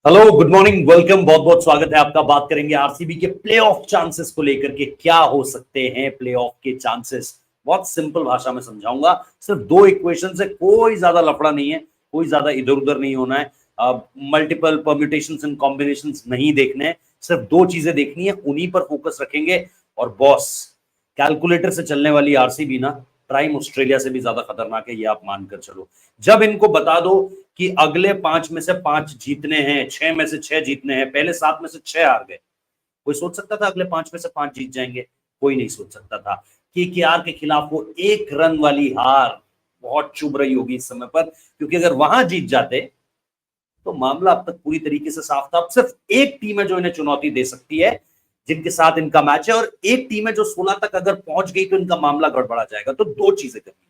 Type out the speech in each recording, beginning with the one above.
Hello, good morning, welcome. बहुत बहुत स्वागत है आपका। बात करेंगे आरसीबी के प्लेऑफ चांसेस को लेकर के। क्या हो सकते हैं प्लेऑफ के चांसेस? बहुत सिंपल भाषा में समझाऊंगा। सिर्फ दो इक्वेशन से, कोई ज्यादा लफड़ा नहीं है, कोई ज्यादा इधर उधर नहीं होना है। मल्टीपल परम्यूटेशंस एंड कॉम्बिनेशंस नहीं देखने हैं। सिर्फ दो चीजें देखनी है, उन्हीं पर फोकस रखेंगे। और बॉस, कैलकुलेटर से चलने वाली आरसीबी ना प्राइम ऑस्ट्रेलिया से भी ज्यादा खतरनाक है, ये आप मानकर चलो। जब इनको बता दो कि अगले 5 में से 5 जीतने हैं, 6 में से 6 जीतने हैं, पहले 7 में से 6 हार गए। कोई सोच सकता था अगले 5 में से 5 जीत जाएंगे? कोई नहीं सोच सकता था। केकेआर के खिलाफ वो 1 रन वाली हार बहुत चुभ रही होगी इस समय पर, क्योंकि अगर वहां जीत जाते तो मामला अब तक पूरी तरीके से साफ था। अब सिर्फ एक टीम है जो इन्हें चुनौती दे सकती है, जिनके साथ इनका मैच है, और एक टीम है जो 16 तक अगर पहुंच गई तो इनका मामला गड़बड़ा जाएगा। तो दो चीजें करनी है।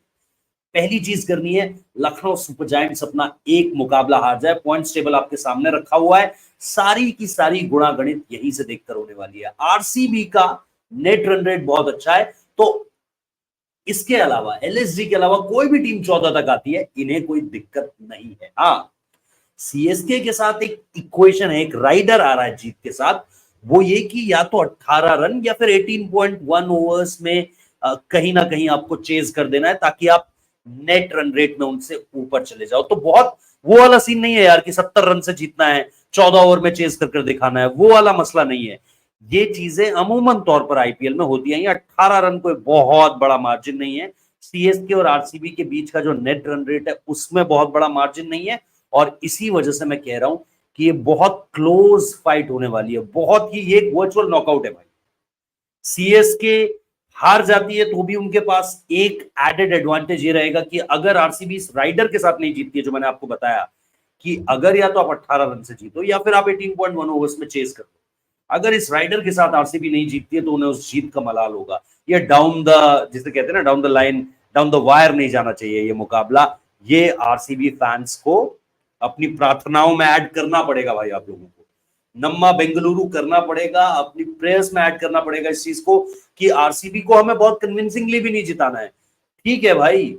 पहली चीज करनी है, लखनऊ सुपर जायंट्स अपना एक मुकाबला हार जाए। पॉइंट्स टेबल आपके सामने रखा हुआ है, सारी की सारी गुणा गणित यहीं से देखकर होने वाली है। आरसीबी का नेट रन रेट बहुत अच्छा है, तो इसके अलावा एलएसजी के अलावा कोई भी टीम 14 तक आती है, इन्हें कोई दिक्कत नहीं है। हाँ, सीएसके के साथ एक इक्वेशन है, एक राइडर आ रहा है जीत के साथ। वो ये कि या तो 18 रन या फिर 18.1 ओवर्स में कहीं ना कहीं आपको चेज कर देना है, ताकि आप नेट रन रेट में उनसे ऊपर चले जाओ। तो बहुत वो वाला सीन नहीं है यार कि 70 रन से जीतना है, 14 ओवर में चेज कर दिखाना है, वो वाला मसला नहीं है। ये चीजें अमूमन तौर पर आईपीएल में होती हैं। 18 रन कोई बहुत बड़ा मार्जिन नहीं है। सीएसके और आरसीबी के बीच का जो नेट रन रेट है उसमें बहुत बड़ा मार्जिन नहीं है, और इसी वजह से मैं कह रहा हूं कि ये बहुत क्लोज फाइट होने वाली है। बहुत ही, ये एक वर्चुअल नॉकआउट है भाई। सीएसके हार जाती है तो भी उनके पास एक एडेड एडवांटेज ये रहेगा कि अगर आरसीबी इस राइडर के साथ नहीं जीतती है, जो मैंने आपको बताया कि अगर या तो आप 18 रन से जीतो या फिर आप 18.1 ओवर्स में चेस कर दो, अगर इस राइडर के साथ आरसीबी नहीं जीतती है तो उन्हें उस जीत का मलाल होगा। ये डाउन द, जिसे कहते हैं ना, down the line, down the wire नहीं जाना चाहिए ये मुकाबला। ये आरसीबी फैंस को अपनी प्रार्थनाओं में ऐड करना पड़ेगा भाई। आप लोगों को नम्मा बेंगलुरु करना पड़ेगा, अपनी प्रेयर्स में ऐड करना पड़ेगा इस चीज को कि आरसीबी को हमें बहुत कन्विंसिंगली भी नहीं जिताना है। ठीक है भाई,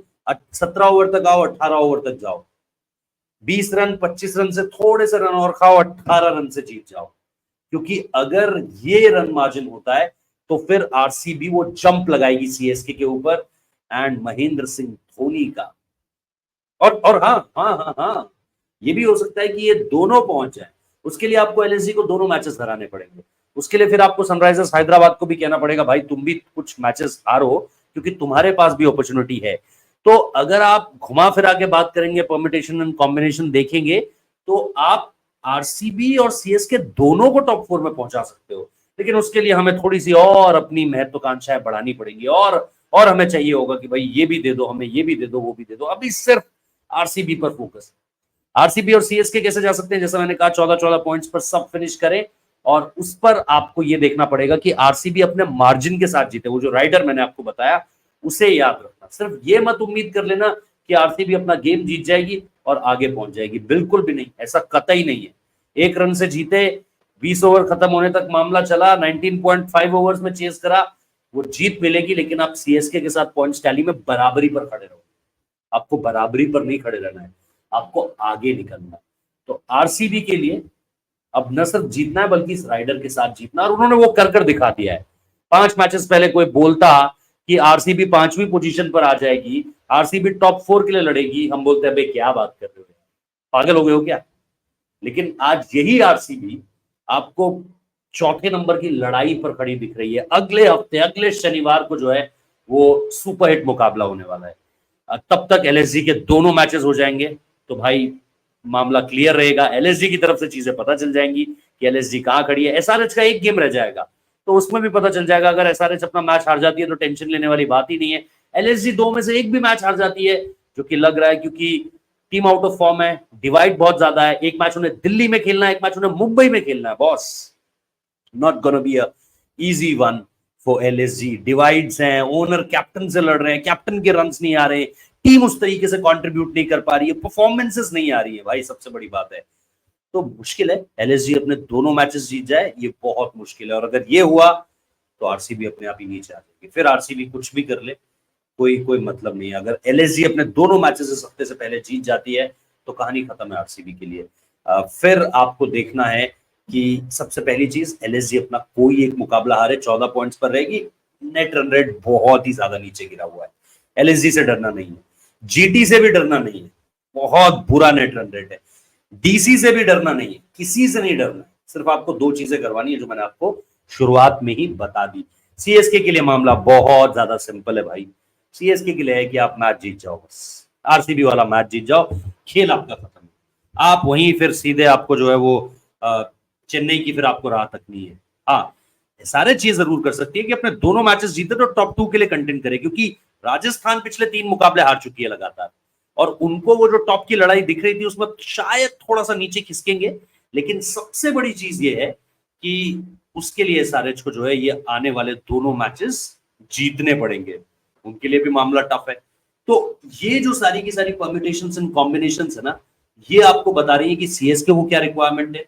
17 ओवर तक आओ, 18 ओवर तक जाओ, 20 रन 25 रन से थोड़े से रन और खाओ, 18 रन से जीत जाओ। क्योंकि अगर ये रन मार्जिन होता है तो फिर आरसीबी वो जंप लगाएगी सीएसके के ऊपर, एंड महेंद्र सिंह धोनी का। और हाँ हाँ हाँ हाँ, ये भी हो सकता है कि ये दोनों पहुंच जाए। उसके लिए आपको एलएसजी को दोनों मैचेस हराने पड़ेंगे। उसके लिए फिर आपको सनराइजर्स हैदराबाद को भी कहना पड़ेगा भाई तुम भी कुछ मैचेस हारो, क्योंकि तुम्हारे पास भी अपॉर्चुनिटी है। तो अगर आप घुमा फिरा के बात करेंगे, परमिटेशन एंड कॉम्बिनेशन देखेंगे, तो आप आरसीबी और सीएसके दोनों को टॉप 4 में पहुंचा सकते हो। लेकिन उसके लिए हमें थोड़ी सी और अपनी महत्वाकांक्षाएं बढ़ानी पड़ेंगी, और हमें चाहिए होगा कि भाई ये भी दे दो, हमें ये भी दे दो, वो भी दे दो। अभी सिर्फ आरसीबी पर फोकस। आरसीबी और सीएसके कैसे जा सकते हैं? जैसा मैंने कहा, 14-14 पॉइंट्स पर सब फिनिश करें, और उस पर आपको यह देखना पड़ेगा कि आरसीबी अपने मार्जिन के साथ जीते। वो जो राइडर मैंने आपको बताया उसे याद रखना। सिर्फ ये मत उम्मीद कर लेना कि आरसीबी अपना गेम जीत जाएगी और आगे पहुंच जाएगी, बिल्कुल भी नहीं, ऐसा कतई नहीं है। 1 रन से जीते, 20 ओवर खत्म होने तक मामला चला, 19.5 ओवर्स में चेस करा, वो जीत मिलेगी। लेकिन आप सीएसके के साथ पॉइंट्स टैली में बराबरी पर खड़े रहो। आपको बराबरी पर नहीं खड़े रहना है, आपको आगे निकलना है। तो आरसीबी के लिए अब न सिर्फ जीतना है बल्कि इस राइडर के साथ जीतना, और उन्होंने वो कर दिखा दिया है। 5 मैचेस पहले कोई बोलता कि आरसीबी 5वीं पोजीशन पर आ जाएगी, आरसीबी टॉप 4 के लिए लड़ेगी, हम बोलते हैं भाई क्या बात कर रहे हो, पागल हो गए हो क्या? लेकिन आज यही आरसीबी आपको चौथे नंबर की लड़ाई पर खड़ी दिख रही है। अगले हफ्ते, अगले शनिवार को जो है वो सुपरहिट मुकाबला होने वाला है। तब तक एलएसजी के दोनों मैचेस हो जाएंगे, तो भाई मामला क्लियर रहेगा। एलएसजी की तरफ से चीजें पता चल जाएंगी कि एलएसजी कहां खड़ी है। एसआरएच का एक गेम रह जाएगा, तो उसमें भी पता चल जाएगा। अगर एसआरएच अपना मैच हार जाती है तो टेंशन लेने वाली बात ही नहीं है। एलएसजी 2 में से एक भी मैच हार जाती है, जो कि लग रहा है, क्योंकि टीम आउट ऑफ फॉर्म है, डिवाइड बहुत ज्यादा है। एक मैच उन्हें दिल्ली में खेलना है, एक मैच उन्हें मुंबई में खेलना है boss. Not gonna be a easy one for LSG. Divides हैं, ओनर कैप्टन से लड़ रहे हैं, कैप्टन के रन्स नहीं आ रहे, टीम उस तरीके से कंट्रीब्यूट नहीं कर पा रही है, परफॉर्मेंसेस नहीं आ रही है भाई, सबसे बड़ी बात है। तो मुश्किल है एलएसजी अपने दोनों मैचेस जीत जाए, ये बहुत मुश्किल है। और अगर ये हुआ तो आरसीबी अपने आप ही नीचे आ जाएगी। फिर आरसीबी कुछ भी कर ले, कोई कोई मतलब नहीं है। अगर एलएसजी अपने दोनों मैचेस इस हफ्ते से पहले जीत जाती है तो कहानी खत्म है आरसीबी के लिए। फिर आपको देखना है कि सबसे पहली चीज एलएसजी अपना कोई एक मुकाबला हारे 14 पॉइंट्स पर रहेगी। नेट रन रेट बहुत ही ज्यादा नीचे गिरा हुआ है, एलएसजी से डरना नहीं है, जीटी से भी डरना नहीं है, बहुत बुरा नेट रन रेट है, डीसी से भी डरना नहीं है, किसी से नहीं डरना है। सिर्फ आपको दो चीजें करवानी है जो मैंने आपको शुरुआत में ही बता दी। सीएसके के लिए मामला बहुत ज्यादा सिंपल है भाई। सीएसके के लिए है कि आप मैच जीत जाओ, बस आरसीबी वाला मैच जीत जाओ, खेल आपका खत्म है। आप वहीं फिर सीधे आपको जो है वो चेन्नई की फिर आपको राह तकनी है। हाँ, सारे चीज जरूर कर सकती है कि अपने दोनों मैचेस जीते तो टॉप 2 के लिए कंटेंट करे, क्योंकि राजस्थान पिछले 3 मुकाबले हार चुकी है लगातार, और उनको वो जो टॉप की लड़ाई दिख रही थी उसमें शायद थोड़ा सा नीचे खिसकेंगे। लेकिन सबसे बड़ी चीज ये है कि उसके लिए एसआरएच को जो है ये आने वाले दोनों मैचेस जीतने पड़ेंगे, उनके लिए भी मामला टफ है। तो ये जो सारी की सारी परम्यूटेशंस एंड कॉम्बिनेशंस है ना, ये आपको बता रही है कि सीएसके को क्या रिक्वायरमेंट है,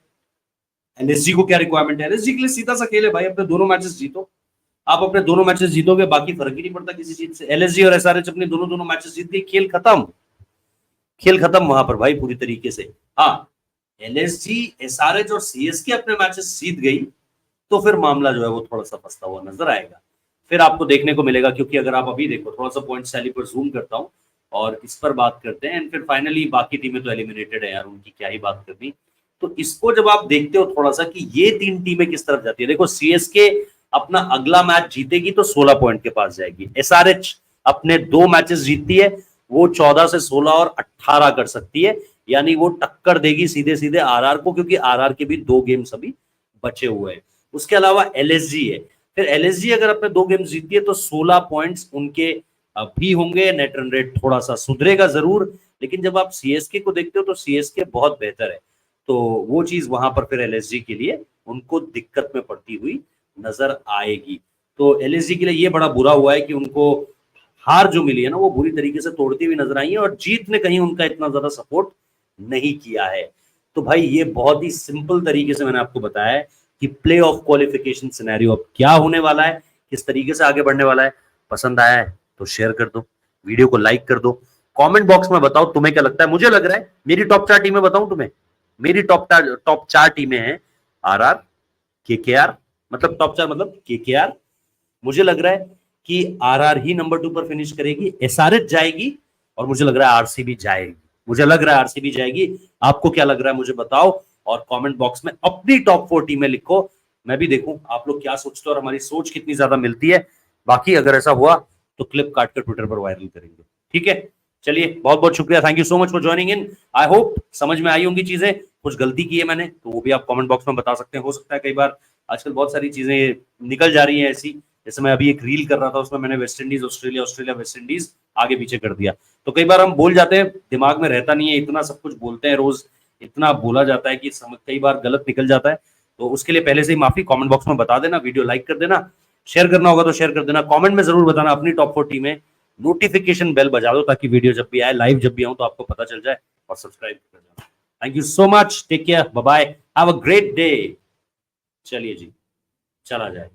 एलएसजी को क्या रिक्वायरमेंट है। एलएसजी के लिए सीधा सा खेल है भाई, अपने दोनों मैचेस जीतो। आप अपने दोनों मैचेस जीतोगे, बाकी फर्क ही नहीं पड़ता किसी चीज से। एलएसजी और एसआरएच अपने दोनों दोनों मैचेस जीत गई, खेल खत्म, खेल खत्म वहां पर भाई पूरी तरीके से। हाँ, एलएसजी एसआरएच और सीएसके अपने मैचेस जीत गई तो फिर मामला जो है वो थोड़ा सा फंसता हुआ नजर आएगा, फिर आपको देखने को मिलेगा। क्योंकि अगर आप अभी देखो, थोड़ा सा पॉइंट टैली पर जूम करता हूं और इस पर बात करते हैं, एंड फिर फाइनली बाकी टीमें तो एलिमिनेटेड है यार, उनकी क्या ही बात करनी। तो इसको जब आप देखते हो थोड़ा सा कि ये 3 टीमें किस तरफ जाती है, देखो सीएसके अपना अगला मैच जीतेगी तो 16 पॉइंट के पास जाएगी। एसआरएच अपने 2 मैचेस जीतती है, वो 14 से 16 और 18 कर सकती है, यानी वो टक्कर देगी सीधे सीधे आरआर को, क्योंकि आरआर के भी 2 गेम्स अभी बचे हुए हैं। उसके अलावा एलएसजी है, फिर एलएसजी अगर अपने 2 गेम्स जीतती है तो 16 पॉइंट्स उनके भी होंगे। नेट रन रेट थोड़ा सा सुधरेगा जरूर, लेकिन जब आप सीएसके को देखते हो तो सीएसके बहुत बेहतर है, तो वो चीज वहां पर फिर एलएसजी के लिए उनको दिक्कत में पड़ती हुई नजर आएगी। तो एलएसजी के लिए ये बड़ा बुरा हुआ है कि उनको हार जो मिली है ना वो बुरी तरीके से तोड़ती हुई नजर आई है, और जीत ने कहीं उनका इतना ज्यादा सपोर्ट नहीं किया है। तो भाई ये बहुत ही सिंपल तरीके से मैंने आपको बताया है कि प्ले ऑफ क्वालिफिकेशन सिनेरियो अब क्या होने वाला है, किस तरीके से आगे बढ़ने वाला है। पसंद आया है तो शेयर कर दो, वीडियो को लाइक कर दो, कमेंट बॉक्स में बताओ तुम्हें क्या लगता है। मुझे लग रहा है मेरी टॉप 4 टीमें बताऊं तुम्हें, मेरी टॉप 4 टीमें हैं आरआर, केकेआर, मतलब टॉप 4 मतलब केकेआर, मुझे लग रहा है कि आरआर ही नंबर 2 पर फिनिश करेगी, एसआरएच जाएगी, और मुझे लग रहा है आरसीबी जाएगी। मुझे लग रहा है आरसीबी जाएगी, आपको क्या लग रहा है मुझे बताओ, और कमेंट बॉक्स में अपनी टॉप 4 टीमें लिखो, मैं भी देखूं आप लोग क्या सोचते हो और हमारी सोच कितनी ज्यादा मिलती है। बाकी अगर ऐसा हुआ तो क्लिप काटकर ट्विटर पर वायरल करेंगे, ठीक है। चलिए, बहुत बहुत शुक्रिया, thank you so much for joining in. I hope समझ में आई होंगी चीजें, कुछ गलती की है मैंने तो वो भी आप कमेंट बॉक्स में बता सकते हैं। हो सकता है कई बार आजकल बहुत सारी चीजें निकल जा रही हैं ऐसी, जैसे मैं अभी एक रील कर रहा था उसमें मैंने West Indies Australia, Australia West Indies आगे पीछे कर दिया, तो कई बार हम बोल जाते हैं, दिमाग में रहता नहीं है, इतना सब कुछ बोलते हैं रोज, इतना बोला जाता है कि कई बार गलत निकल जाता है। तो उसके लिए पहले से ही माफी, कमेंट बॉक्स में बता देना, वीडियो लाइक कर देना, शेयर करना होगा तो शेयर कर देना, कमेंट में जरूर बताना अपनी टॉप 4 टीमें, नोटिफिकेशन बेल बजा दो ताकि वीडियो जब भी आए, लाइव जब भी आऊं तो आपको पता चल जाए, और सब्सक्राइब कर देना। Thank you so much, take care, bye bye, have a great day. चलिए जी, चला जाए।